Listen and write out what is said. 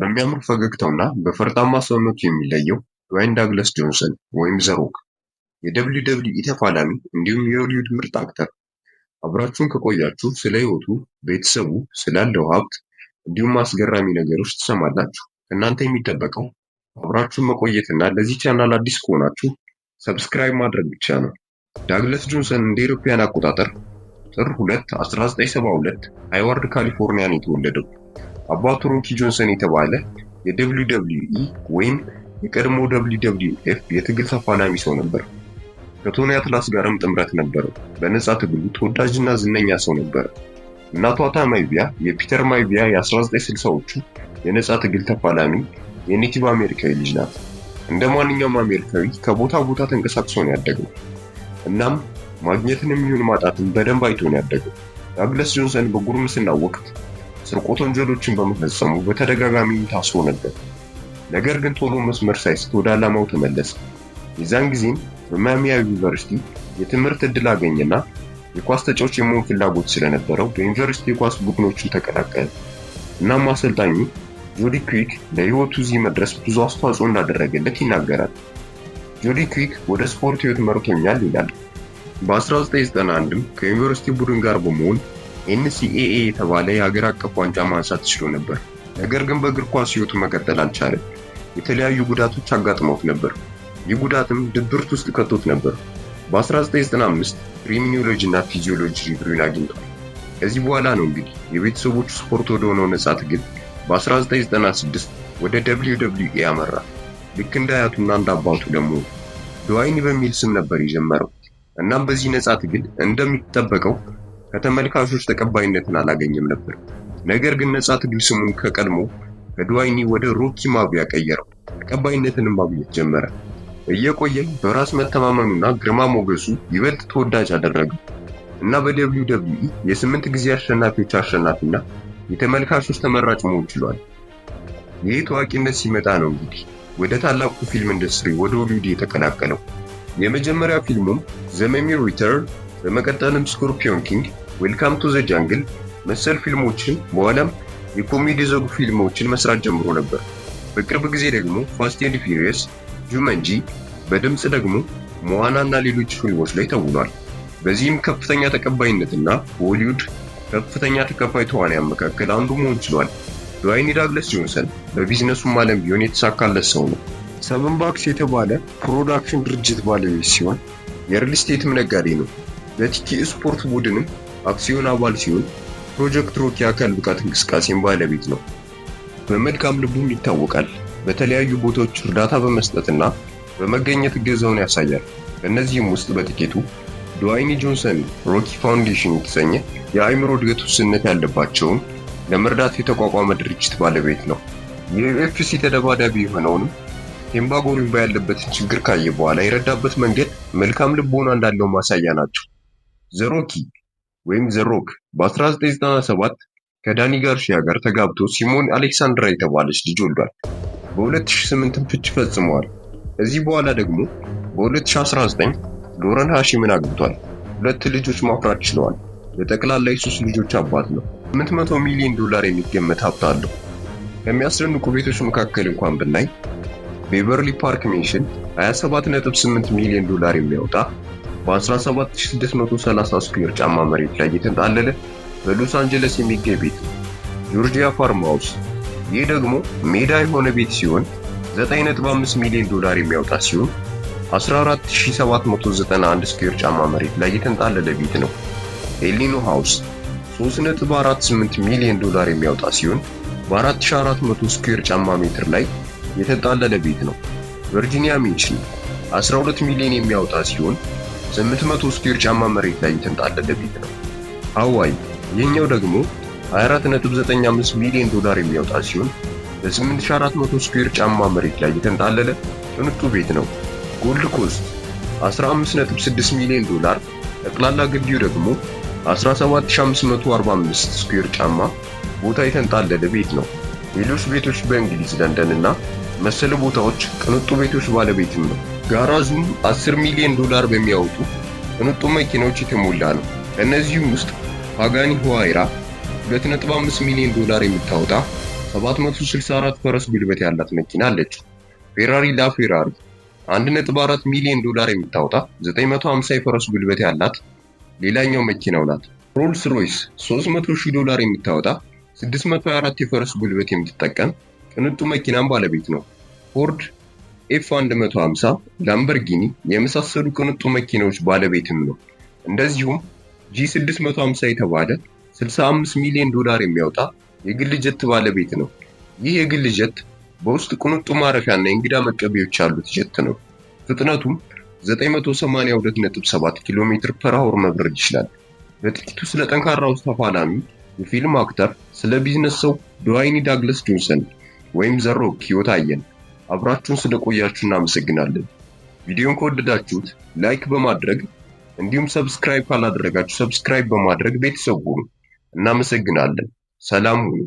በሚያምር ፈገግታውና በፈርጣማ ሰውነቱ የሚለየው ድዋይን ዳግለስ ጆንሰን ወይም ዘ ሮክ የደብሊው ደብሊው ኢ ተፋላሚ እንዲሁም የሆሊውድ ምርጥ አክተር። አብራችሁን ከቆያችሁ ስለ ህይወቱ፣ ቤተሰቡ፣ ስላለው ሀብት እንዲሁም አስገራሚ ነገሮች ትሰማላችሁ። ከእናንተ የሚጠበቀው አብራችሁን መቆየትና ለዚህ ቻናል አዲስ ከሆናችሁ ሰብስክራይብ ማድረግ ብቻ ነው። ዳግለስ ጆንሰን እንደ አውሮፓውያን አቆጣጠር ጥር 2 1972 ሃይዋርድ ካሊፎርኒያ ነው የተወለደው። አባቱ ሮኪ ጆንሰን የተባለ የደብሊው ደብሊው ኢ ወይም የቀድሞ ደብሊው ደብሊው ኤፍ የትግል ተፋላሚ ሰው ነበር። ከቶኒ አትላስ ጋርም ጥምረት ነበረው። በነጻ ትግሉ ተወዳጅና ዝነኛ ሰው ነበር። እናቷ ታማይቪያ የፒተር ማይቪያ የ1960ዎቹ የነጻ ትግል ተፋላሚ የኔቲቭ አሜሪካዊ ልጅ ናት። እንደ ማንኛውም አሜሪካዊ ከቦታ ቦታ ተንቀሳቅሶ ነው ያደገው። እናም ማግኘትንም ይሁን ማጣትን በደንብ አይቶ ነው ያደገው። ዳግለስ ጆንሰን በጉርምስና ወቅት ስርቆት ወንጀሎችን በመፈጸሙ በተደጋጋሚ ታስሮ ነበር። ነገር ግን ቶሎ መስመር ሳይስት ወደ ዓላማው ተመለሰ። የዛን ጊዜም በማሚያ ዩኒቨርሲቲ የትምህርት ዕድል አገኘና የኳስ ተጫዋች የመሆን ፍላጎት ስለነበረው በዩኒቨርሲቲ የኳስ ቡድኖችን ተቀላቀለ። እናም አሰልጣኙ ጆዲ ኩዊክ ለህይወቱ እዚህ መድረስ ብዙ አስተዋጽኦ እንዳደረገለት ይናገራል። ጆዲ ኩዊክ ወደ ስፖርት ህይወት መርቶኛል ይላል። በ1991ም ከዩኒቨርሲቲ ቡድን ጋር በመሆን ኤንሲኤኤ የተባለ የሀገር አቀፍ ዋንጫ ማንሳት ችሎ ነበር። ነገር ግን በእግር ኳስ ህይወቱ መቀጠል አልቻለም። የተለያዩ ጉዳቶች አጋጥመውት ነበር። ይህ ጉዳትም ድብርት ውስጥ ከቶት ነበር። በ1995 ክሪሚኖሎጂ እና ፊዚዮሎጂ ዲግሪውን አግኝቷል። ከዚህ በኋላ ነው እንግዲህ የቤተሰቦቹ ስፖርት ወደ ሆነው ነጻ ትግል በ1996 ወደ ደብሊው ደብሊው ኢ ያመራ። ልክ እንደ አያቱና እንደ አባቱ ደግሞ ድዋይን በሚል ስም ነበር የጀመረው። እናም በዚህ ነጻ ትግል እንደሚጠበቀው ከተመልካቾች ተቀባይነትን አላገኘም ነበር። ነገር ግን ነጻ ትግል ስሙን ከቀድሞ ከድዋይኒ ወደ ሮኪ ማቪያ ቀየረው። ተቀባይነትንም ማግኘት ጀመረ። እየቆየም በራስ መተማመኑና ግርማ ሞገሱ ይበልጥ ተወዳጅ አደረገው እና በደብሊው ደብሊው ኢ የ8 ጊዜ አሸናፊዎች አሸናፊና የተመልካቾች ተመራጭ መሆን ችሏል። ይህ ታዋቂነት ሲመጣ ነው እንግዲህ ወደ ታላቁ ፊልም ኢንዱስትሪ ወደ ሆሊውድ የተቀላቀለው። የመጀመሪያ ፊልሙም ዘ መሚ ሪተርን፣ በመቀጠልም ስኮርፒዮን ኪንግ፣ ዌልካም ቱ ዘ ጃንግል መሰል ፊልሞችን በኋላም የኮሜዲ ዘጉ ፊልሞችን መስራት ጀምሮ ነበር። በቅርብ ጊዜ ደግሞ ፋስት ኤንድ ፊሪየስ፣ ጁማንጂ፣ በድምጽ ደግሞ ሞዋና እና ሌሎች ፊልሞች ላይ ተውኗል። በዚህም ከፍተኛ ተቀባይነትና በሆሊውድ ከፍተኛ ተከፋይ ተዋናያን መካከል አንዱ መሆን ችሏል። ድዋይን ዳግለስ ጆንሰን በቢዝነሱም ዓለም ቢሆን የተሳካለት ሰው ነው። ሰቨን ባክስ የተባለ ፕሮዳክሽን ድርጅት ባለቤት ሲሆን የሪል ስቴትም ነጋዴ ነው። በቲኪ ስፖርት ቡድንም አክሲዮን አባል ሲሆን ፕሮጀክት ሮኪ አካል ብቃት እንቅስቃሴን ባለቤት ነው። በመልካም ልቡም ይታወቃል። በተለያዩ ቦታዎች እርዳታ በመስጠትና በመገኘት እገዛውን ያሳያል። ከእነዚህም ውስጥ በጥቂቱ ድዋይን ጆንሰን ሮኪ ፋውንዴሽን የተሰኘ የአእምሮ እድገት ውስንነት ያለባቸውን ለመርዳት የተቋቋመ ድርጅት ባለቤት ነው። የዩኤፍሲ ተደባዳቢ የሆነውንም ቴምባ ጎሪምባ ያለበትን ችግር ካየ በኋላ የረዳበት መንገድ መልካም ልቦና እንዳለው ማሳያ ናቸው። ዘ ሮኪ ወይም ዘ ሮክ በ1997 ከዳኒ ጋርሺያ ጋር ተጋብቶ ሲሞን አሌክሳንድራ የተባለች ልጅ ወልዷል። በ2008 ፍች ፈጽመዋል። ከዚህ በኋላ ደግሞ በ2019 ሎረን ሃሺምን አግብቷል። 2 ልጆች ማፍራት ችለዋል። በጠቅላላ የ3 ልጆች አባት ነው። $800 ሚሊዮን የሚገመት ሀብት አለው። ከሚያስደንቁ ቤቶች መካከል እንኳን ብናይ ቤቨርሊ ፓርክ ሜንሽን 27.8 ሚሊዮን ዶላር የሚያወጣ በ17630 ስኩዌር ጫማ መሬት ላይ የተንጣለለ በሎስ አንጀለስ የሚገኝ ቤት ነው። ጆርጂያ ፋርም ሃውስ፣ ይህ ደግሞ ሜዳ የሆነ ቤት ሲሆን 9.5 ሚሊዮን ዶላር የሚያወጣ ሲሆን 14791 ስኩዌር ጫማ መሬት ላይ የተንጣለለ ቤት ነው። ኤሊኖ ሃውስ 3.48 ሚሊዮን ዶላር የሚያወጣ ሲሆን በ4400 ስኩዌር ጫማ ሜትር ላይ የተንጣለለ ቤት ነው። ቨርጂኒያ ሜንሽን 12 ሚሊዮን የሚያወጣ ሲሆን 800 ስኩዌር ጫማ መሬት ላይ የተንጣለለ ቤት ነው። ሃዋይ፣ ይህኛው ደግሞ 24.95 ሚሊዮን ዶላር የሚያወጣ ሲሆን በ8400 ስኩዌር ጫማ መሬት ላይ የተንጣለለ ቅንጡ ቤት ነው። ጎልድ ኮስት 15.6 ሚሊዮን ዶላር፣ ጠቅላላ ግቢው ደግሞ 17545 ስኩዌር ጫማ ቦታ የተንጣለለ ቤት ነው። ሌሎች ቤቶች በእንግሊዝ ለንደን እና መሰል ቦታዎች ቅንጡ ቤቶች ባለቤትም ነው። ጋራዡም 10 ሚሊዮን ዶላር በሚያወጡ ቅንጡ መኪናዎች የተሞላ ነው። ከእነዚህም ውስጥ ፓጋኒ ሁዋይራ 2.5 ሚሊዮን ዶላር የምታወጣ 764 ፈረስ ጉልበት ያላት መኪና አለችው። ፌራሪ ላፌራሪ 1.4 ሚሊዮን ዶላር የምታወጣ 950 የፈረስ ጉልበት ያላት ሌላኛው መኪናው ናት። ሮልስ ሮይስ 300,000 ዶላር የምታወጣ 624 የፈረስ ጉልበት የምትጠቀም ቅንጡ መኪናም ባለቤት ነው። ፎርድ F150፣ ላምበርጊኒ የመሳሰሉ ቅንጡ መኪናዎች ባለቤትም ነው። እንደዚሁም G650 የተባለ 65 ሚሊዮን ዶላር የሚያወጣ የግል ጀት ባለቤት ነው። ይህ የግል ጀት በውስጥ ቅንጡ ማረፊያና የእንግዳ መቀበያዎች ያሉት ጀት ነው። ፍጥነቱም 982.7 ኪሎ ሜትር ፐር አወር መብረር ይችላል። በጥቂቱ ስለ ጠንካራው ተፋላሚ የፊልም አክተር ስለ ቢዝነስ ሰው ድዋይን ዳግላስ ጆንሰን ወይም ዘ ሮክ ሕይወት አየን። አብራችሁን ስለቆያችሁ እናመሰግናለን። ቪዲዮን ከወደዳችሁት ላይክ በማድረግ እንዲሁም ሰብስክራይብ ካላደረጋችሁ ሰብስክራይብ በማድረግ ቤተሰብ ሁኑ። እናመሰግናለን። ሰላም ሁኑ።